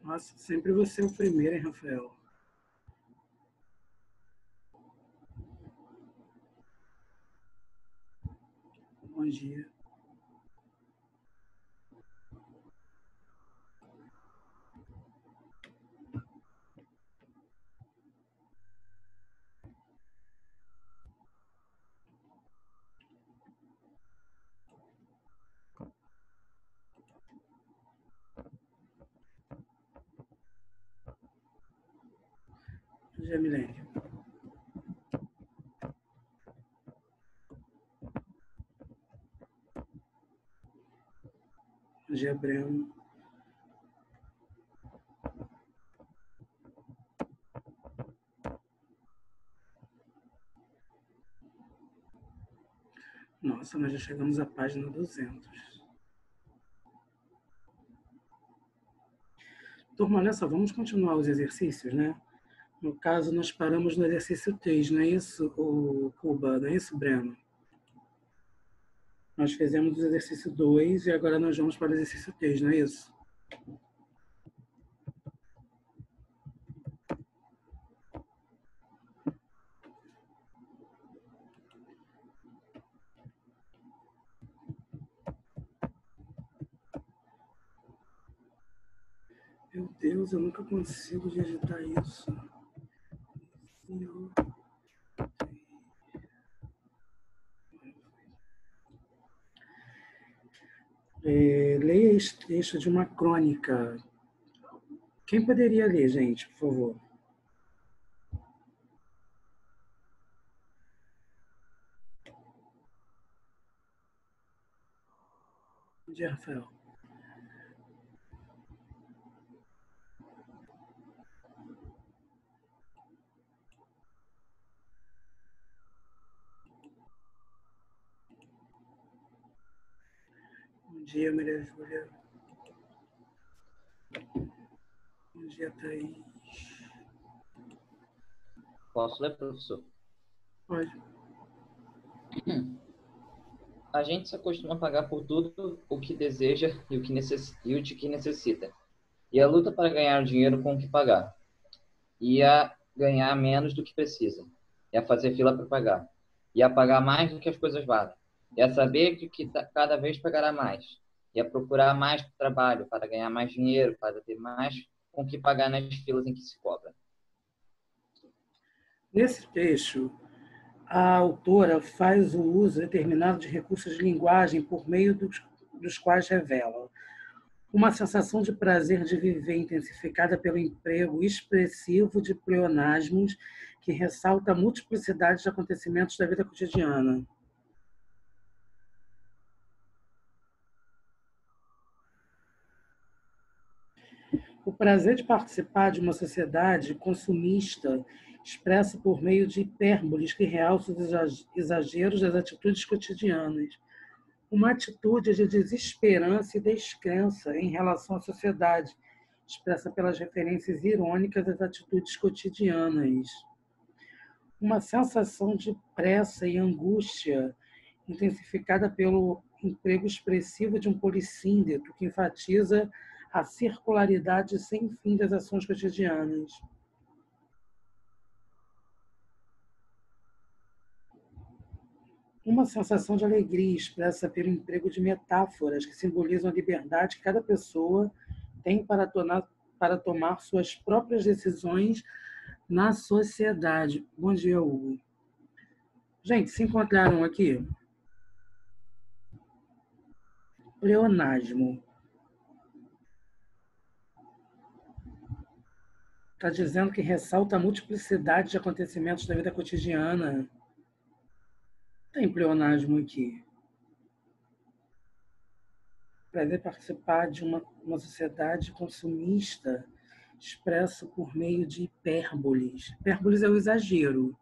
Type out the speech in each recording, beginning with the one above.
Nossa, sempre você é o primeiro, hein, Rafael? Bom dia. Bom dia, Milene. Bom dia, Breno. Nossa, nós já chegamos à página 200. Turma, olha só, vamos continuar os exercícios, né? No caso, nós paramos no exercício 3, não é isso, o Cuba? Não é isso, Breno? Nós fizemos o exercício 2 e agora nós vamos para o exercício 3, não é isso? Meu Deus, eu nunca consigo digitar isso. Leia este texto de uma crônica. Quem poderia ler, gente, por favor? Bom dia, Rafael. Bom dia, Maria Júlia. Bom dia, Thaís. Posso ler, professor? Pode. A gente se acostuma a pagar por tudo o que deseja e o de que necessita. E a luta para ganhar dinheiro com o que pagar. E a ganhar menos do que precisa. E a fazer fila para pagar. E a pagar mais do que as coisas valem. E a saber que cada vez pagará mais. E a procurar mais trabalho para ganhar mais dinheiro, para ter mais com o que pagar nas filas em que se cobra. Nesse texto, a autora faz o uso determinado de recursos de linguagem por meio dos quais revela uma sensação de prazer de viver intensificada pelo emprego expressivo de pleonasmos que ressalta a multiplicidade de acontecimentos da vida cotidiana. O prazer de participar de uma sociedade consumista expressa por meio de hipérboles que realçam os exageros das atitudes cotidianas. Uma atitude de desesperança e descrença em relação à sociedade, expressa pelas referências irônicas às atitudes cotidianas. Uma sensação de pressa e angústia, intensificada pelo emprego expressivo de um polissíndeto que enfatiza a circularidade sem fim das ações cotidianas. Uma sensação de alegria expressa pelo emprego de metáforas que simbolizam a liberdade que cada pessoa tem para tomar suas próprias decisões na sociedade. Bom dia, Hugo. Gente, se encontraram aqui? Pleonasmo. Está dizendo que ressalta a multiplicidade de acontecimentos da vida cotidiana. Tem pleonasmo aqui. Prazer participar de uma sociedade consumista expresso por meio de hipérboles. Hipérboles é o exagero.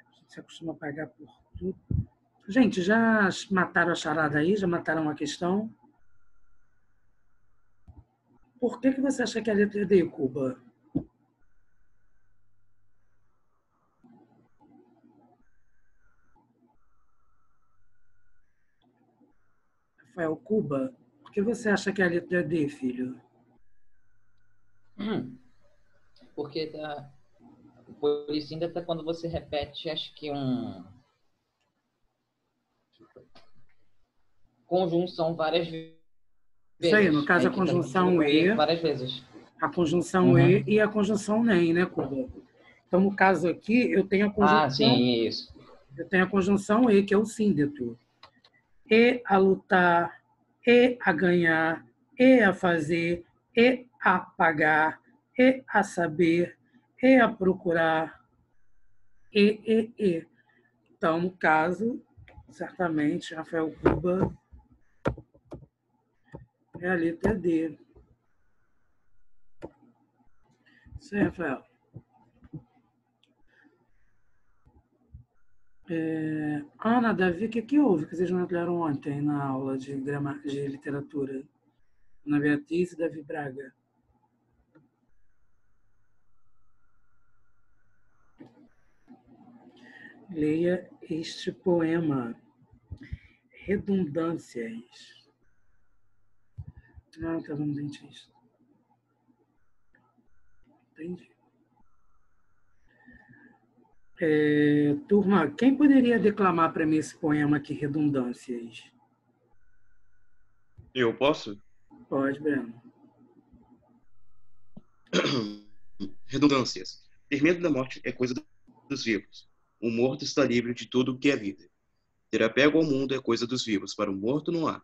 A gente se acostuma a pagar por tudo. Gente, já mataram a charada aí? Já mataram a questão? Por que você acha que a letra é D, Cuba? Rafael, Cuba, por que você acha que a letra é D, filho? Porque tá, o policíndia tá quando você repete, acho que conjunção várias Isso aí, no vezes. caso, Aí a fica repetido conjunção com e, várias vezes. a conjunção Uhum. e a conjunção nem, né, Cuba? Então, no caso aqui, Ah, sim, isso. eu tenho a conjunção e, que é o síndeto. E a lutar, e a ganhar, e a fazer, e a pagar, e a saber, e a procurar, e. Então, no caso, certamente, Rafael Cuba é a letra D. Isso aí, Rafael. Ana, Davi, o que houve que vocês não entraram ontem na aula de literatura? Ana Beatriz e Davi Braga. Leia este poema. Redundâncias. Ah, estava no dentista. Entendi. Turma, quem poderia declamar para mim esse poema aqui, Redundâncias? Eu posso? Pode, Breno. Redundâncias. Ter medo da morte é coisa dos vivos. O morto está livre de tudo o que é vida. Ter apego ao mundo é coisa dos vivos. Para o morto não há.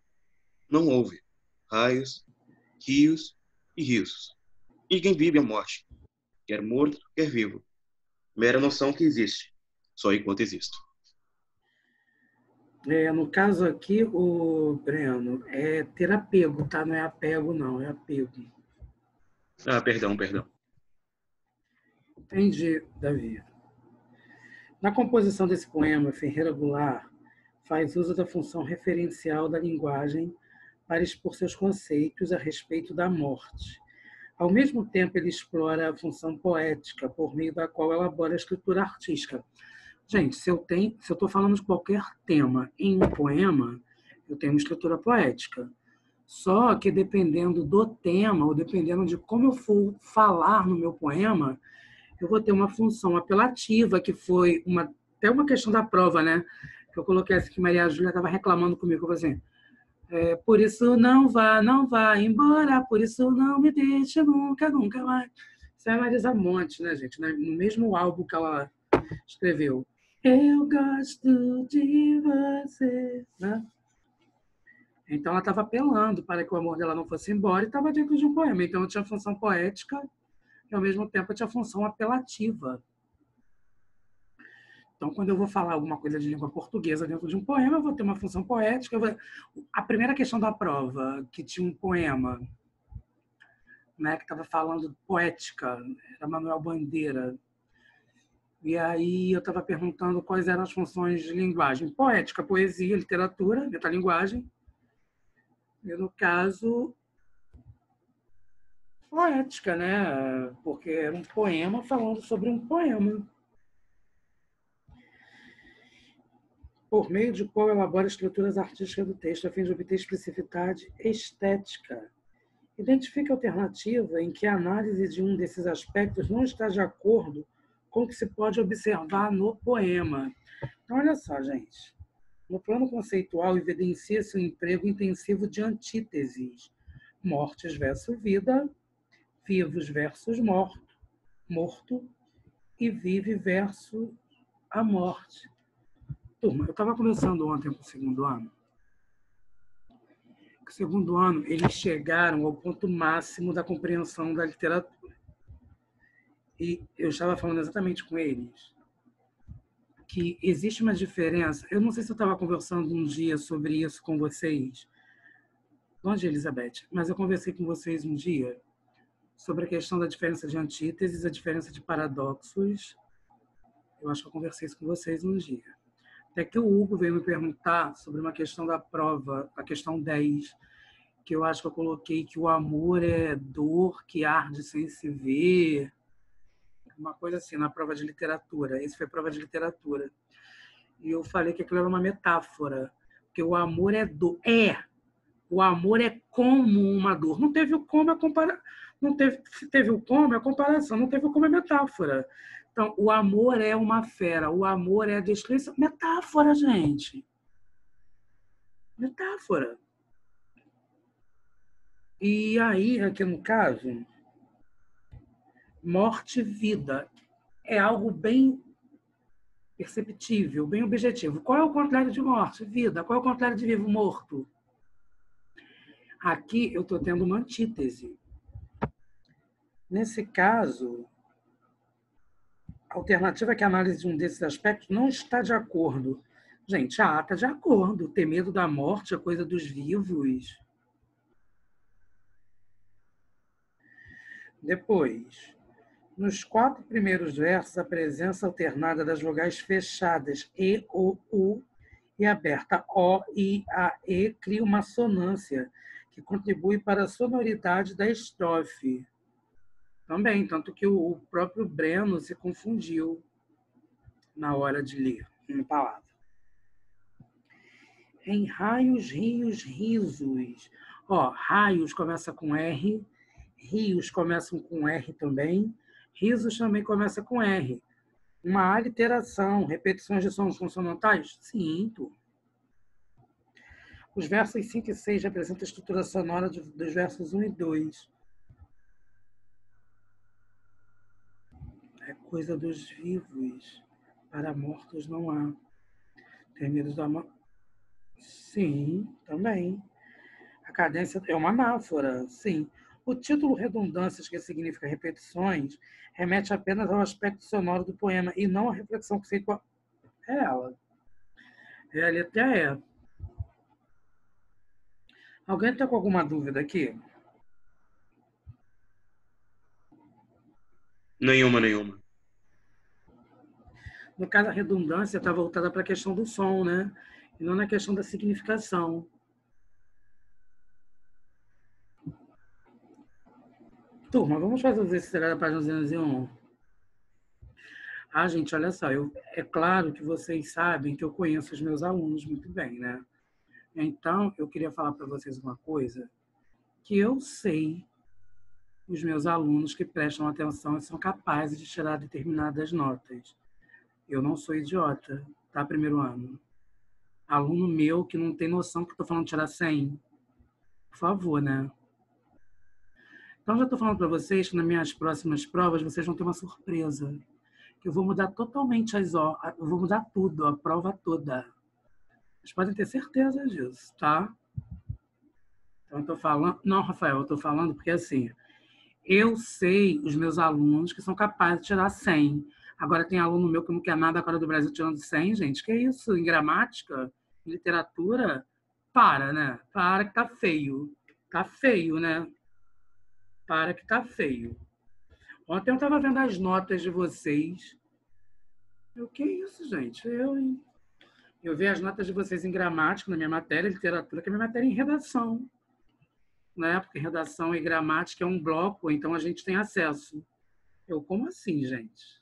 Não houve raios, rios e risos. Ninguém vive a morte. Quer morto, quer vivo. Mera noção que existe. Só enquanto existe. No caso aqui, o Breno, é ter apego, tá? Não é apego, não, é apego. Ah, perdão. Entendi, Davi. Na composição desse poema, Ferreira Goulart faz uso da função referencial da linguagem para expor seus conceitos a respeito da morte. Ao mesmo tempo, ele explora a função poética, por meio da qual elabora a escritura artística. Gente, se eu estou falando de qualquer tema em um poema, eu tenho uma escritura poética. Só que dependendo do tema, ou dependendo de como eu for falar no meu poema, eu vou ter uma função apelativa, que foi até uma questão da prova, né? Que eu coloquei assim, que Maria Júlia estava reclamando comigo, eu falei assim, por isso não vá embora, por isso não me deixe nunca, nunca mais. Isso é a Marisa Monte, né, gente? No mesmo álbum que ela escreveu. Eu gosto de você, né? Então ela estava apelando para que o amor dela não fosse embora e estava dentro de um poema. Então eu tinha função poética e ao mesmo tempo eu tinha função apelativa. Então, quando eu vou falar alguma coisa de língua portuguesa dentro de um poema, eu vou ter uma função poética. A primeira questão da prova, que tinha um poema, né, que estava falando poética, era Manuel Bandeira. E aí eu estava perguntando quais eram as funções de linguagem. Poética, poesia, literatura, metalinguagem. E, no caso, poética, né? Porque era um poema falando sobre um poema. Por meio de qual elabora estruturas artísticas do texto a fim de obter especificidade estética. Identifique a alternativa em que a análise de um desses aspectos não está de acordo com o que se pode observar no poema. Então, olha só, gente. No plano conceitual, evidencia-se o emprego intensivo de antíteses. Mortes versus vida, vivos versus morto e vive versus a morte. Turma, eu estava conversando ontem com o segundo ano. O segundo ano, eles chegaram ao ponto máximo da compreensão da literatura. E eu estava falando exatamente com eles que existe uma diferença. Eu não sei se eu estava conversando um dia sobre isso com vocês. Bom dia, Elizabeth. Mas eu conversei com vocês um dia sobre a questão da diferença de antíteses, a diferença de paradoxos. Eu acho que eu conversei isso com vocês um dia. Até que o Hugo veio me perguntar sobre uma questão da prova, a questão 10, que eu acho que eu coloquei que o amor é dor que arde sem se ver, uma coisa assim, na prova de literatura. Esse foi a prova de literatura. E eu falei que aquilo era uma metáfora, porque o amor é dor. O amor é como uma dor. Não teve o como a comparar. Não teve, se teve o como, é comparação. Não teve o como, é metáfora. Então, o amor é uma fera. O amor é a destruição. Metáfora, gente. Metáfora. E aí, aqui no caso, morte e vida é algo bem perceptível, bem objetivo. Qual é o contrário de morte? Vida. Qual é o contrário de vivo? Morto. Aqui eu estou tendo uma antítese. Nesse caso, a alternativa é que a análise de um desses aspectos não está de acordo. Gente, a A está de acordo. Ter medo da morte é coisa dos vivos. Depois, nos 4 primeiros versos, a presença alternada das vogais fechadas E, O, U e aberta O, I, A, E cria uma sonância que contribui para a sonoridade da estrofe. Também, tanto que o próprio Breno se confundiu na hora de ler uma palavra. Em raios, rios, risos. Ó, raios começa com R, rios começam com R também, risos também começa com R. Uma aliteração, repetições de sons consonantais? Sim. Os versos 5 e 6 representam a estrutura sonora dos versos 1 e 2. É coisa dos vivos. Para mortos não há. Ter medo da morte? Sim, também. A cadência é uma anáfora, sim. O título redundâncias, que significa repetições, remete apenas ao aspecto sonoro do poema e não à reflexão conceitual. É ela. É a letra E. Alguém está com alguma dúvida aqui? Nenhuma. No caso, a redundância está voltada para a questão do som, né? E não na questão da significação. Turma, vamos fazer o exercício da página 201. Ah, gente, olha só, é claro que vocês sabem que eu conheço os meus alunos muito bem, né? Então, eu queria falar para vocês uma coisa, que eu sei os meus alunos que prestam atenção e são capazes de tirar determinadas notas. Eu não sou idiota, tá? Primeiro ano. Aluno meu que não tem noção que eu estou falando de tirar 100. Por favor, né? Então, já estou falando para vocês que nas minhas próximas provas vocês vão ter uma surpresa. Que eu vou mudar totalmente eu vou mudar tudo, a prova toda. Vocês podem ter certeza disso, tá? Então, eu estou falando... Não, Rafael, eu estou falando porque, assim, eu sei os meus alunos que são capazes de tirar 100. Agora, tem aluno meu que não quer nada agora do Brasil tirando 100, gente. Que isso? Em gramática? Em literatura? Para, né? Para que tá feio. Tá feio, né? Para que tá feio. Ontem eu estava vendo as notas de vocês. O que é isso, gente? Eu vi as notas de vocês em gramática, na minha matéria, literatura, que é a minha matéria em redação. Né? Porque redação e gramática é um bloco, então a gente tem acesso. Como assim, gente?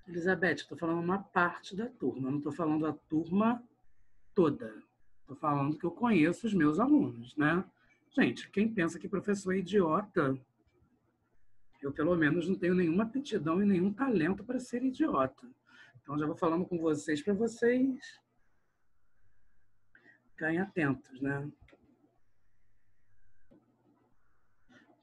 Elizabeth, estou falando uma parte da turma, não estou falando a turma toda. Estou falando que eu conheço os meus alunos, né? Gente, quem pensa que professor é idiota, eu pelo menos não tenho nenhuma aptidão e nenhum talento para ser idiota. Então já vou falando com vocês para vocês ficarem atentos, né?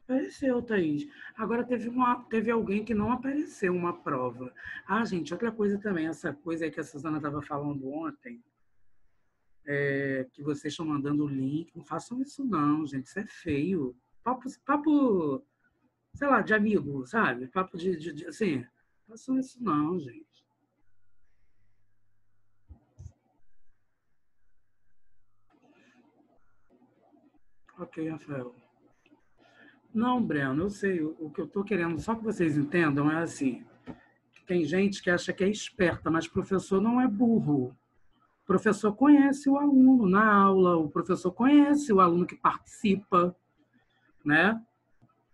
Apareceu, Thaís. Agora teve alguém que não apareceu uma prova. Ah, gente, outra coisa também, essa coisa aí que a Suzana estava falando ontem, que vocês estão mandando o link. Não façam isso não, gente, isso é feio. Papo, sei lá, de amigo, sabe? Papo de assim, não façam isso não, gente. Ok, Rafael. Não, Breno, eu sei. O que eu estou querendo, só que vocês entendam, é assim. Tem gente que acha que é esperta, mas professor não é burro. O professor conhece o aluno na aula, o professor conhece o aluno que participa, né?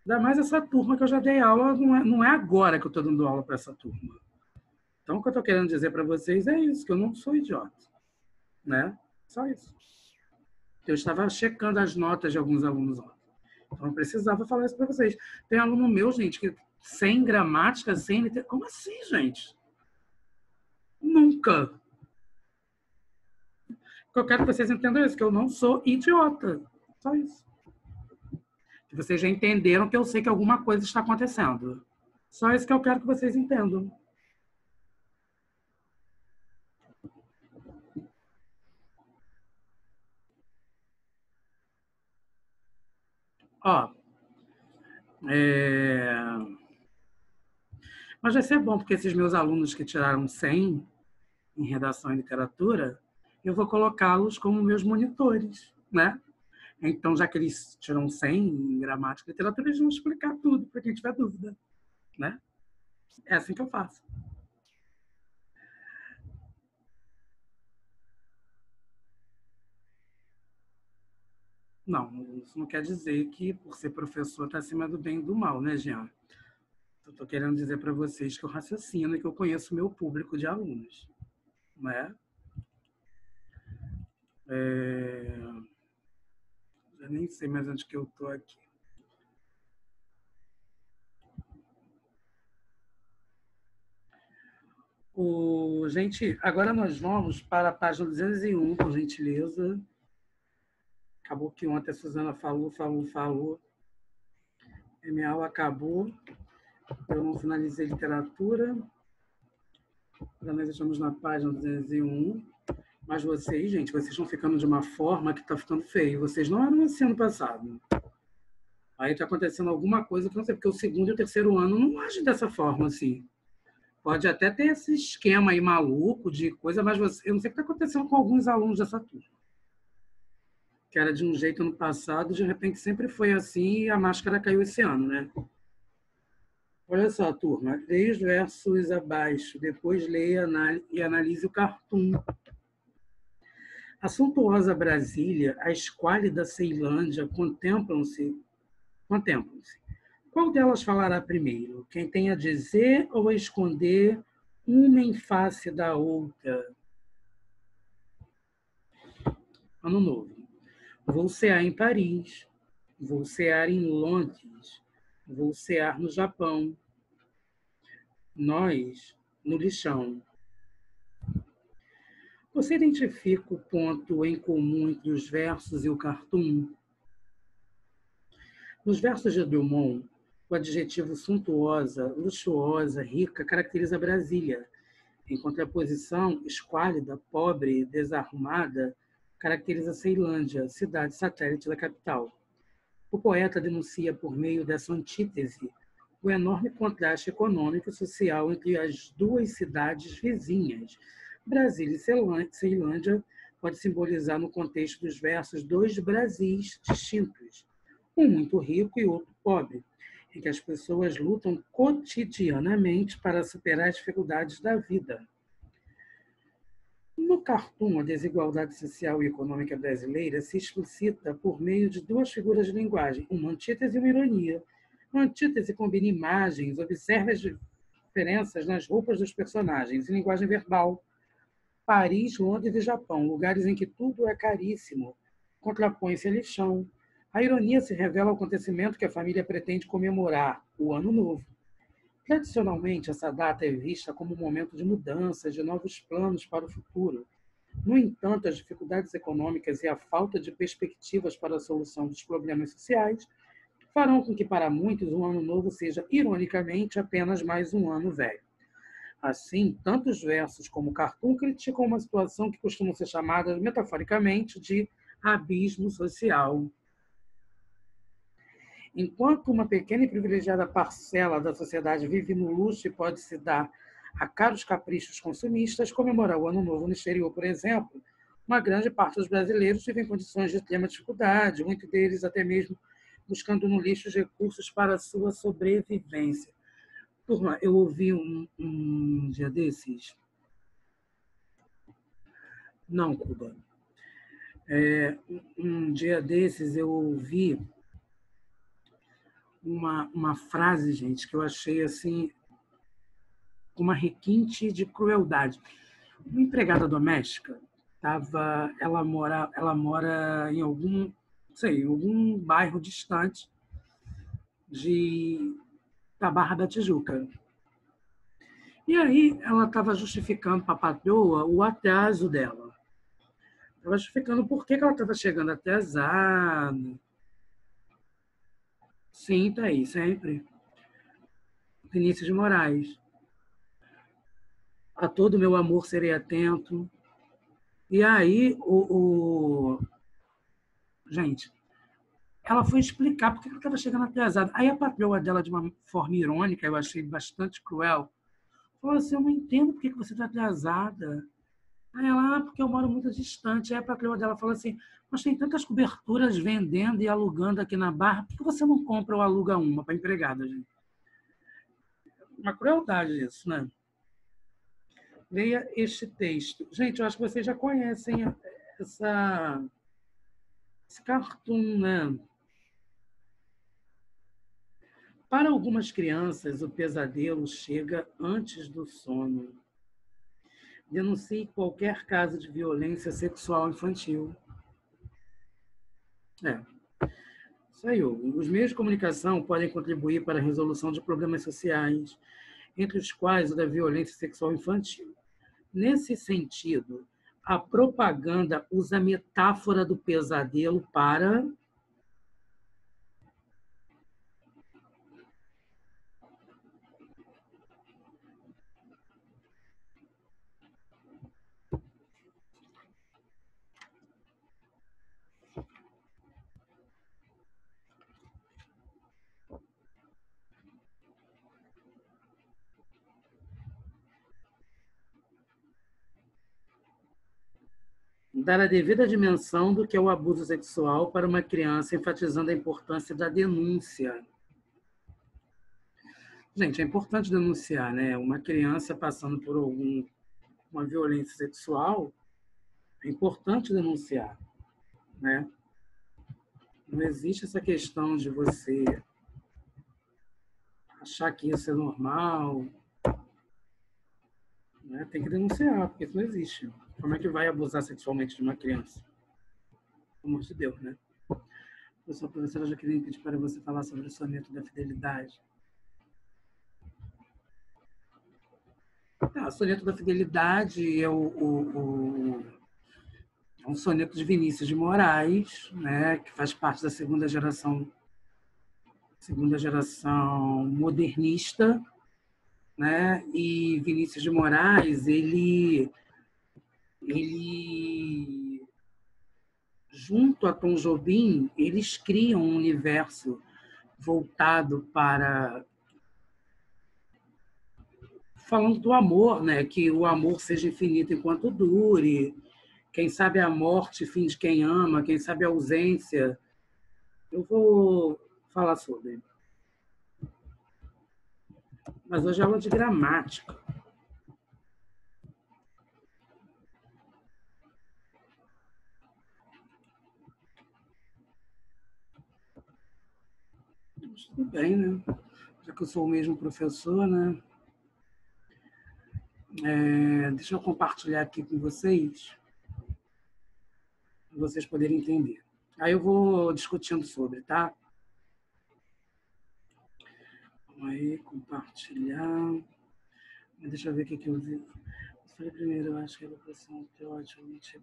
Ainda mais essa turma que eu já dei aula, não é agora que eu estou dando aula para essa turma. Então, o que eu estou querendo dizer para vocês é isso, que eu não sou idiota, né? Só isso. Eu estava checando as notas de alguns alunos ontem. Então, eu precisava falar isso para vocês. Tem aluno meu, gente, que sem gramática, sem literatura... Como assim, gente? Nunca. Eu quero que vocês entendam isso, que eu não sou idiota. Só isso. Que vocês já entenderam que eu sei que alguma coisa está acontecendo. Só isso que eu quero que vocês entendam. Ó, mas vai ser bom, porque esses meus alunos que tiraram 100 em redação e literatura, eu vou colocá-los como meus monitores, né? Então, já que eles tiram 100 em gramática e literatura, eles vão explicar tudo para quem tiver dúvida, né? É assim que eu faço. Não, isso não quer dizer que, por ser professor, está acima do bem e do mal, né, Jean? Eu estou querendo dizer para vocês que eu raciocino e que eu conheço o meu público de alunos, né? Eu nem sei mais onde que eu estou aqui. Gente, agora nós vamos para a página 201, por gentileza. Acabou que ontem a Suzana falou. A minha aula acabou. Eu não finalizei literatura. Agora nós estamos na página 201. Mas vocês, gente, vocês estão ficando de uma forma que está ficando feio. Vocês não eram assim ano passado. Aí está acontecendo alguma coisa que eu não sei, porque o segundo e o terceiro ano não agem dessa forma, assim. Pode até ter esse esquema aí maluco de coisa, mas eu não sei o que está acontecendo com alguns alunos dessa turma. Que era de um jeito no passado, de repente sempre foi assim e a máscara caiu esse ano, né? Olha só, turma, leia os versos abaixo, depois leia e analise o cartoon. A suntuosa Brasília, a esquálida Ceilândia contemplam-se. Qual delas falará primeiro? Quem tem a dizer ou a esconder uma em face da outra? Ano novo. Vou cear em Paris, vou cear em Londres, vou cear no Japão. Nós, no lixão. Você identifica o ponto em comum entre os versos e o cartoon? Nos versos de Drummond, o adjetivo suntuosa, luxuosa, rica caracteriza Brasília. Em contraposição, esquálida, pobre, desarrumada, caracteriza Ceilândia, cidade satélite da capital. O poeta denuncia por meio dessa antítese o enorme contraste econômico e social entre as duas cidades vizinhas. Brasília e Ceilândia pode simbolizar no contexto dos versos dois Brasis distintos, um muito rico e outro pobre, em que as pessoas lutam cotidianamente para superar as dificuldades da vida. No cartoon, a desigualdade social e econômica brasileira se explicita por meio de duas figuras de linguagem, uma antítese e uma ironia. A antítese combina imagens, observa as diferenças nas roupas dos personagens, em linguagem verbal. Paris, Londres e Japão, lugares em que tudo é caríssimo, contrapõe-se a lixão. A ironia se revela ao acontecimento que a família pretende comemorar, o Ano Novo. Tradicionalmente, essa data é vista como um momento de mudança, de novos planos para o futuro. No entanto, as dificuldades econômicas e a falta de perspectivas para a solução dos problemas sociais farão com que, para muitos, o Ano Novo seja, ironicamente, apenas mais um ano velho. Assim, tanto os versos como o cartoon criticam uma situação que costuma ser chamada, metaforicamente, de abismo social. Enquanto uma pequena e privilegiada parcela da sociedade vive no luxo e pode se dar a caros caprichos consumistas, comemorar o Ano Novo no exterior, por exemplo, uma grande parte dos brasileiros vive em condições de extrema dificuldade, muitos deles até mesmo buscando no lixo os recursos para a sua sobrevivência. Turma, eu ouvi um dia desses... Não, Cuba. Um dia desses eu ouvi uma frase, gente, que eu achei assim, uma requinte de crueldade. Uma empregada doméstica ela mora em algum, não sei, em algum bairro distante da Barra da Tijuca. E aí ela estava justificando para a patroa o atraso dela. Estava justificando por que ela estava chegando atrasada. Sim, tá aí, sempre. Vinícius de Moraes. A todo meu amor serei atento. E aí, gente, ela foi explicar por que ela estava chegando atrasada. Aí a patroa dela, de uma forma irônica, eu achei bastante cruel, falou assim: eu não entendo por que você está atrasada. Aí ela, porque eu moro muito distante. Aí a patroa dela falou assim: mas tem tantas coberturas vendendo e alugando aqui na Barra, por que você não compra ou aluga uma para empregada, gente? Uma crueldade isso, né? Leia este texto. Gente, eu acho que vocês já conhecem esse cartoon, né? Para algumas crianças, o pesadelo chega antes do sono. Denuncie qualquer caso de violência sexual infantil. É, isso aí. Os meios de comunicação podem contribuir para a resolução de problemas sociais, entre os quais o da violência sexual infantil. Nesse sentido, a propaganda usa a metáfora do pesadelo para dar a devida dimensão do que é o abuso sexual para uma criança, enfatizando a importância da denúncia. Gente, é importante denunciar, né? Uma criança passando por uma violência sexual, é importante denunciar, né? Não existe essa questão de você achar que isso é normal, né? Tem que denunciar, porque isso não existe. Como é que vai abusar sexualmente de uma criança? Pelo amor de Deus, né? Eu sou a professora Jaqueline, pedir para você falar sobre o soneto da fidelidade. O soneto da fidelidade é um soneto de Vinícius de Moraes, né, que faz parte da segunda geração modernista, né? E Vinícius de Moraes, ele junto a Tom Jobim, eles criam um universo voltado para falando do amor, né? Que o amor seja infinito enquanto dure. Quem sabe a morte, fim de quem ama, quem sabe a ausência. Eu vou falar sobre. Mas hoje é aula de gramática. Mas tudo bem, né? Já que eu sou o mesmo professor, né? Deixa eu compartilhar aqui com vocês, para vocês poderem entender. Aí eu vou discutindo sobre, tá? Vamos aí, compartilhar. Deixa eu ver o que eu vi. Eu falei primeiro, eu acho que a educação teoricamente.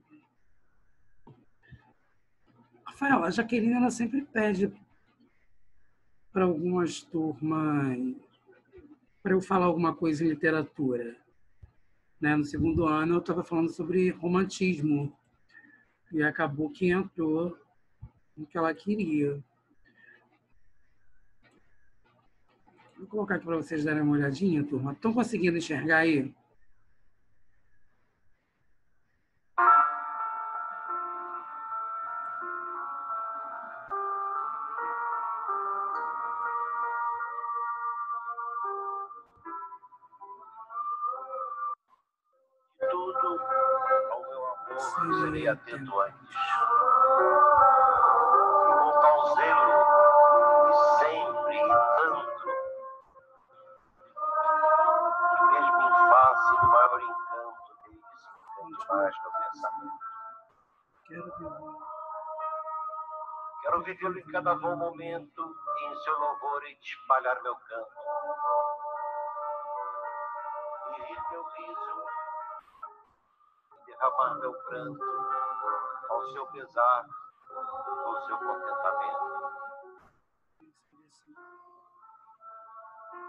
Rafael, a Jaqueline ela sempre pede para algumas turmas para eu falar alguma coisa em literatura. Né? No segundo ano eu estava falando sobre romantismo e acabou que entrou no que ela queria. Vou colocar aqui para vocês darem uma olhadinha, turma. Estão conseguindo enxergar aí? Tudo ao meu amor serei atento antes. Com tal zelo e sempre e tanto, que mesmo em face do maior encanto deles, me encante mais meu pensamento. Quero vivê-lo em cada bom momento e em seu louvor e espalhar meu canto. E rir meu riso e derramar meu pranto ao seu pesar, ao seu contentamento.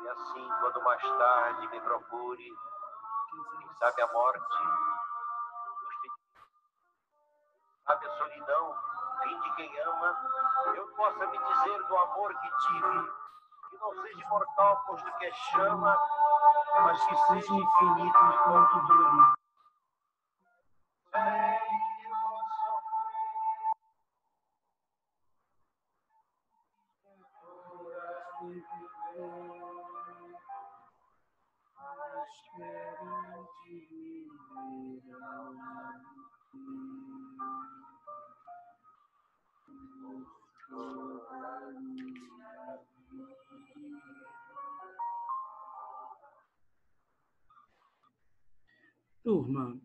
E assim, quando mais tarde me procure, quem sabe a morte, sabe a solidão, fim de quem ama, eu possa me dizer do amor que tive, que não seja imortal, posto que é chama, mas que seja infinito enquanto dure. Turma,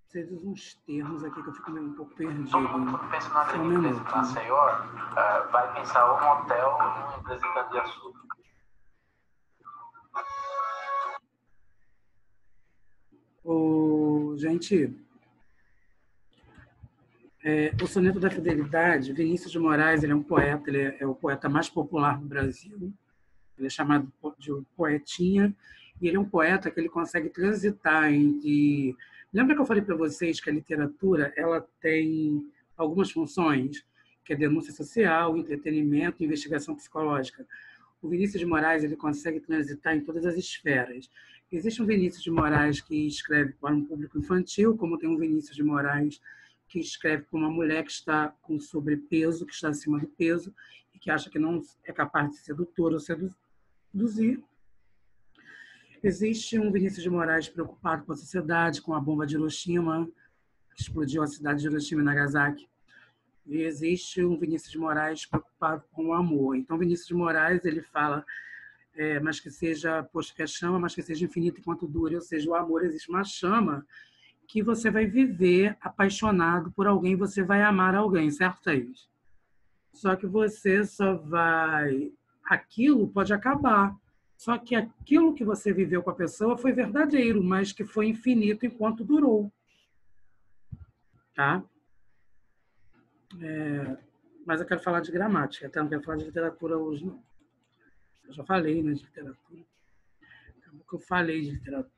vocês usam uns termos aqui que eu fico meio um pouco perdido. Todo mundo pensa na grande empresa de Maceió, vai pensar ou num hotel ou numa empresa de cana-de-açúcar. Gente, o Soneto da Fidelidade, Vinícius de Moraes, ele é um poeta, ele é o poeta mais popular do Brasil. Ele é chamado de poetinha, e ele é um poeta que ele consegue transitar entre... Lembra que eu falei para vocês que a literatura ela tem algumas funções, que é denúncia social, entretenimento e investigação psicológica? O Vinícius de Moraes ele consegue transitar em todas as esferas. Existe um Vinícius de Moraes que escreve para um público infantil, como tem um Vinícius de Moraes que escreve para uma mulher que está com sobrepeso, que está acima do peso, e que acha que não é capaz de sedutor ou seduzir. Existe um Vinícius de Moraes preocupado com a sociedade, com a bomba de Hiroshima, que explodiu a cidade de Hiroshima e Nagasaki. E existe um Vinícius de Moraes preocupado com o amor. Então, Vinícius de Moraes ele fala, mas que seja, posto que é chama, mas que seja infinito enquanto dure. Ou seja, o amor existe uma chama que você vai viver apaixonado por alguém, você vai amar alguém, certo, Thaís? Só que você só vai... Aquilo pode acabar. Só que aquilo que você viveu com a pessoa foi verdadeiro, mas que foi infinito enquanto durou. Tá? Mas eu quero falar de gramática, até não quero falar de literatura hoje, não. Eu já falei, né, de literatura. Acabou que eu falei de literatura.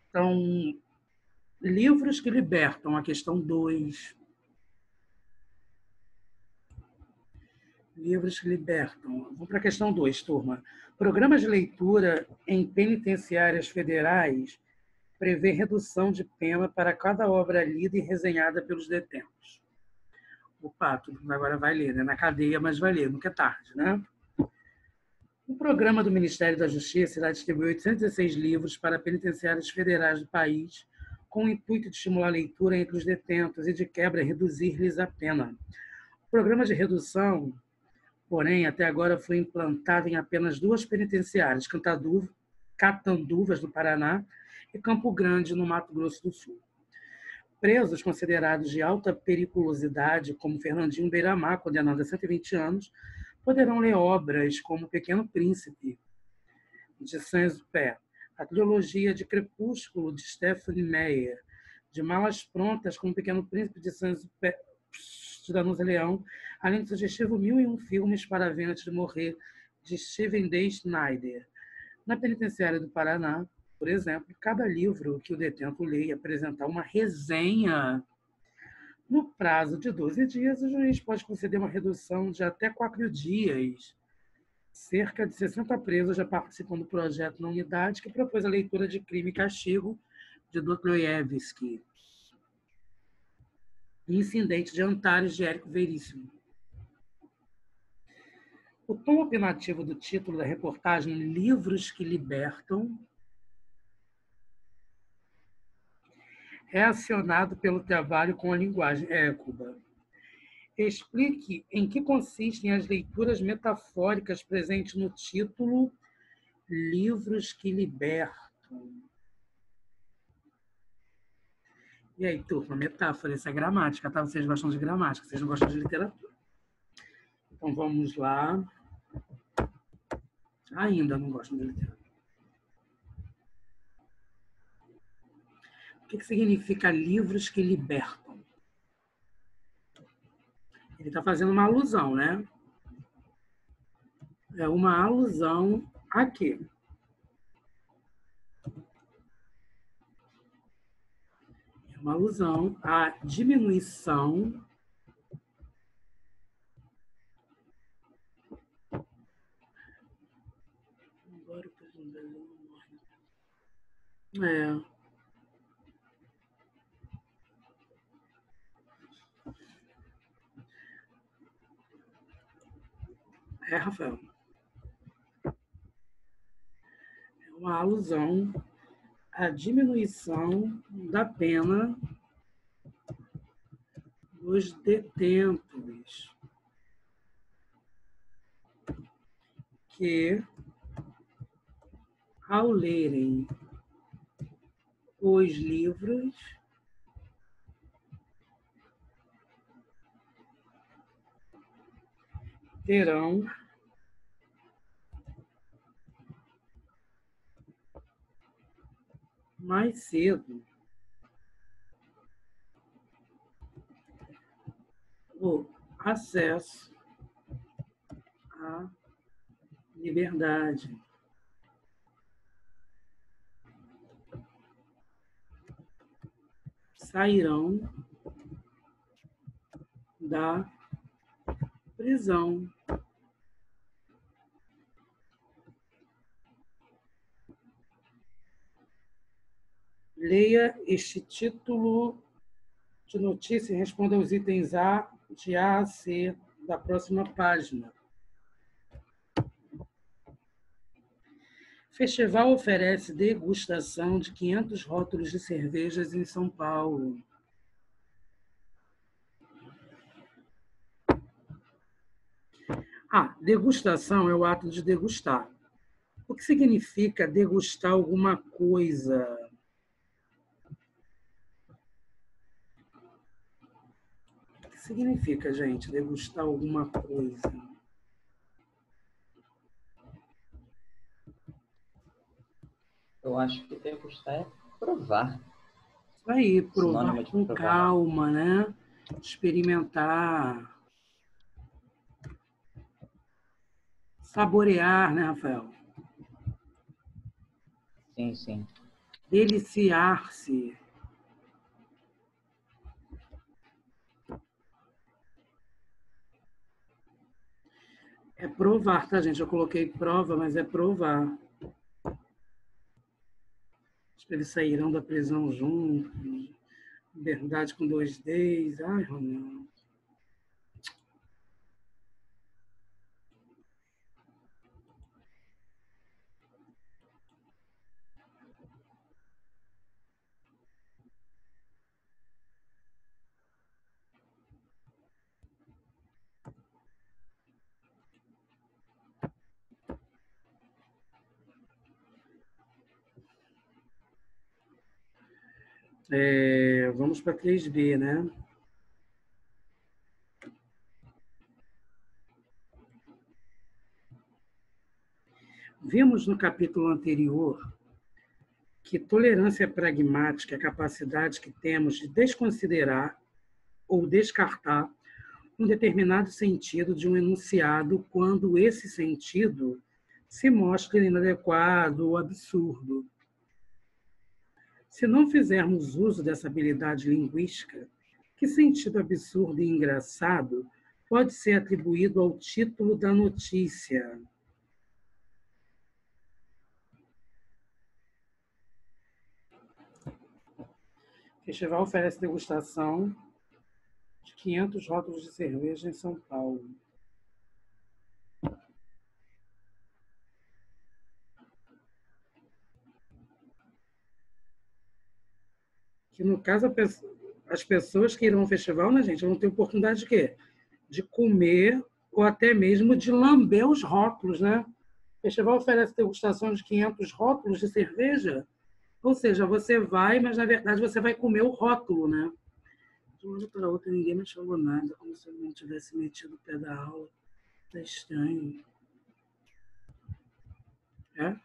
Então, livros que libertam, a questão 2. Livros que libertam. Vamos para a questão 2, turma. Programas de leitura em penitenciárias federais prevê redução de pena para cada obra lida e resenhada pelos detentos. Opa, tudo agora vai ler, né? Na cadeia, mas vai ler, nunca é tarde, né? O programa do Ministério da Justiça irá distribuir 816 livros para penitenciárias federais do país, com o intuito de estimular a leitura entre os detentos e, de quebra, reduzir-lhes a pena. O programa de redução, porém, até agora foi implantado em apenas 2 penitenciárias, Catanduvas, no Paraná, e Campo Grande, no Mato Grosso do Sul. Presos considerados de alta periculosidade, como Fernandinho Beiramar, condenado a 120 anos, poderão ler obras como O Pequeno Príncipe, de Saint-Exupéry, a trilogia de Crepúsculo, de Stephanie Meyer, de Malas Prontas, como O Pequeno Príncipe, de Saint-Exupéry, de Danusa Leão, além do sugestivo 1001 Filmes para Ver Antes de Morrer, de Steven D. Snyder. Na penitenciária do Paraná, por exemplo, cada livro que o detento lê e apresentar uma resenha no prazo de 12 dias, o juiz pode conceder uma redução de até 4 dias. Cerca de 60 presos já participam do projeto na unidade que propôs a leitura de Crime e Castigo, de Dostoiévski, Incidente de Antares, de Érico Veríssimo. O tom opinativo do título da reportagem Livros que Libertam é acionado pelo trabalho com a linguagem. Cuba. Explique em que consistem as leituras metafóricas presentes no título livros que libertam. E aí, turma, metáfora, isso é gramática, tá? Vocês gostam de gramática, vocês não gostam de literatura. Então, vamos lá. Ainda não gostam de literatura. O que significa livros que libertam? Ele está fazendo uma alusão, né? É uma alusão a quê? É uma alusão à diminuição Rafael. É uma alusão à diminuição da pena dos detentos que, ao lerem os livros, terão mais cedo o acesso à liberdade. Sairão da prisão. Leia este título de notícia e responda aos itens de A a C da próxima página. Festival oferece degustação de 500 rótulos de cervejas em São Paulo. Degustação é o ato de degustar. O que significa degustar alguma coisa? O que significa, gente, degustar alguma coisa? Eu acho que degustar é provar. Isso aí, provar com calma, né? Experimentar. Saborear, né, Rafael? Sim, sim. Deliciar-se. É provar, tá, gente? Eu coloquei prova, mas é provar. Acho que eles sairão da prisão juntos. Verdade com 2 Ds. Ai, Romeu. Vamos para 3B, né? Vimos no capítulo anterior que tolerância pragmática é a capacidade que temos de desconsiderar ou descartar um determinado sentido de um enunciado quando esse sentido se mostra inadequado ou absurdo. Se não fizermos uso dessa habilidade linguística, que sentido absurdo e engraçado pode ser atribuído ao título da notícia? O festival oferece degustação de 500 rótulos de cerveja em São Paulo. Que, no caso, as pessoas que irão ao festival, né, gente, vão ter oportunidade de quê? De comer ou até mesmo de lamber os rótulos, né? O festival oferece degustação de 500 rótulos de cerveja, ou seja, você vai, mas na verdade você vai comer o rótulo, né? De uma para outra, ninguém me falou nada, como se eu não tivesse metido o pé da aula. Tá estranho. É?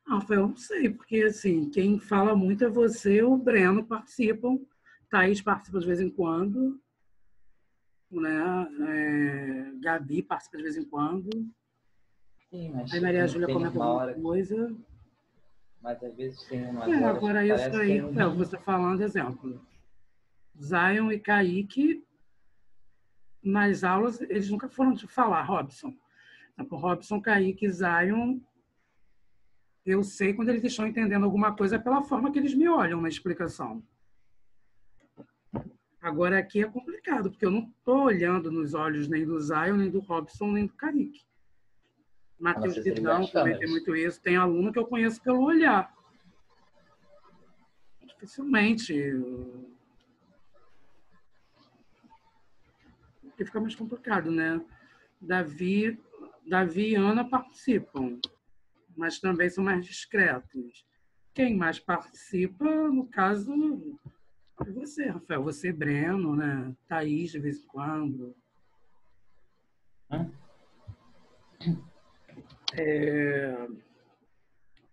Rafael, eu não sei, porque assim, quem fala muito é você, o Breno participam, Thaís participa de vez em quando, né? Gabi participa de vez em quando. Sim, mas Aí Maria Júlia tem comenta uma alguma hora, coisa. mas às vezes tem umas horas que Agora isso parece que aí, é Rafael, você falando, exemplo, Zion e Kaique, nas aulas, eles nunca foram te falar, Robson. O Robson, Kaique e Zion, eu sei quando eles estão entendendo alguma coisa pela forma que eles me olham na explicação. Agora aqui é complicado, porque eu não estou olhando nos olhos nem do Zion, nem do Robson, nem do Kaique. Matheus você desligar Vidal as também tem câmeras. muito isso. Tem aluno que eu conheço pelo olhar. Dificilmente. Porque fica mais complicado, né? Davi e Ana participam, mas também são mais discretos. Quem mais participa, no caso, é você, Rafael. Você, Breno, né? Thaís, de vez em quando.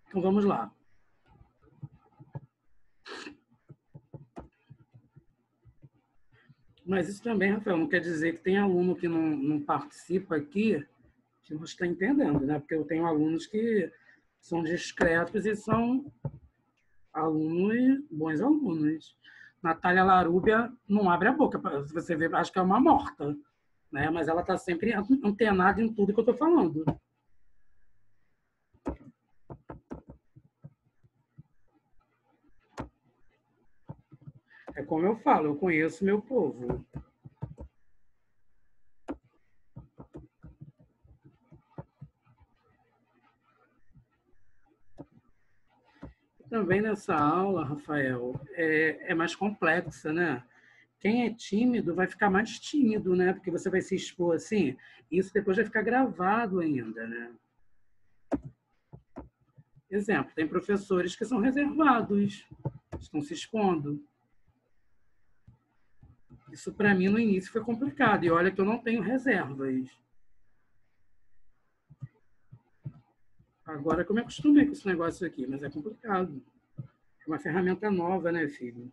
Então, vamos lá. Mas isso também, Rafael, não quer dizer que tem aluno que não participa aqui, que não está entendendo, né? Porque eu tenho alunos que são discretos e são alunos, bons alunos. Natália Larúbia não abre a boca, você vê, acho que é uma morta, né? Mas ela está sempre antenada em tudo que eu estou falando. É como eu falo, eu conheço meu povo. Também nessa aula, Rafael, é mais complexa, né? Quem é tímido vai ficar mais tímido, né? Porque você vai se expor assim, isso depois vai ficar gravado ainda, né? Exemplo, tem professores que são reservados, estão se expondo. Isso para mim no início foi complicado, e olha que eu não tenho reservas. Agora que eu me acostumei com esse negócio aqui, mas é complicado. É uma ferramenta nova, né, filho?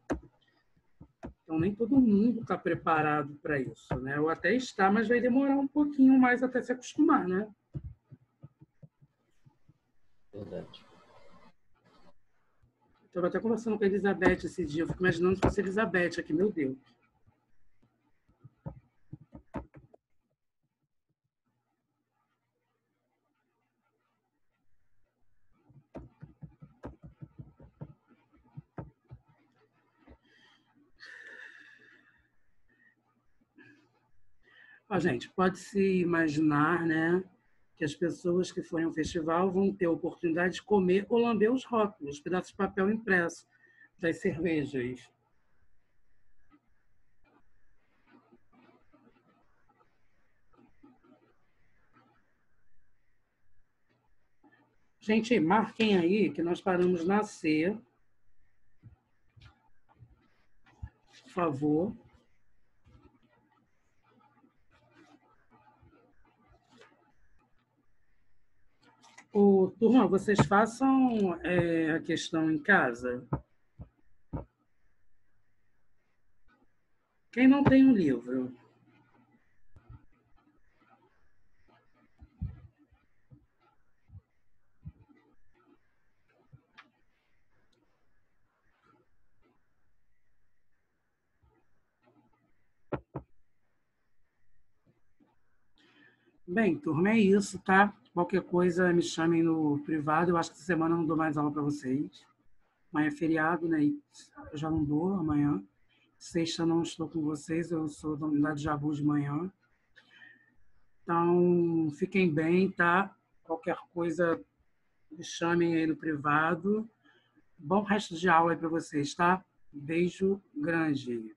Então, nem todo mundo está preparado para isso, né? Ou até está, mas vai demorar um pouquinho mais até se acostumar, né? Verdade. Estava até conversando com a Elizabeth esse dia. Eu fico imaginando se fosse a Elizabeth aqui, meu Deus. Ó, gente, pode-se imaginar, né, que as pessoas que forem ao festival vão ter a oportunidade de comer ou lamber os rótulos, os pedaços de papel impresso das cervejas. Gente, marquem aí que nós paramos na C. Por favor. Ô, turma, vocês façam a questão em casa. Quem não tem um livro? Bem, turma, é isso, tá? Qualquer coisa, me chamem no privado. Eu acho que essa semana eu não dou mais aula para vocês. Amanhã é feriado, né? Eu já não dou amanhã. Sexta não estou com vocês, eu sou da unidade de Jabu de manhã. Então, fiquem bem, tá? Qualquer coisa, me chamem aí no privado. Bom resto de aula aí para vocês, tá? Beijo grande.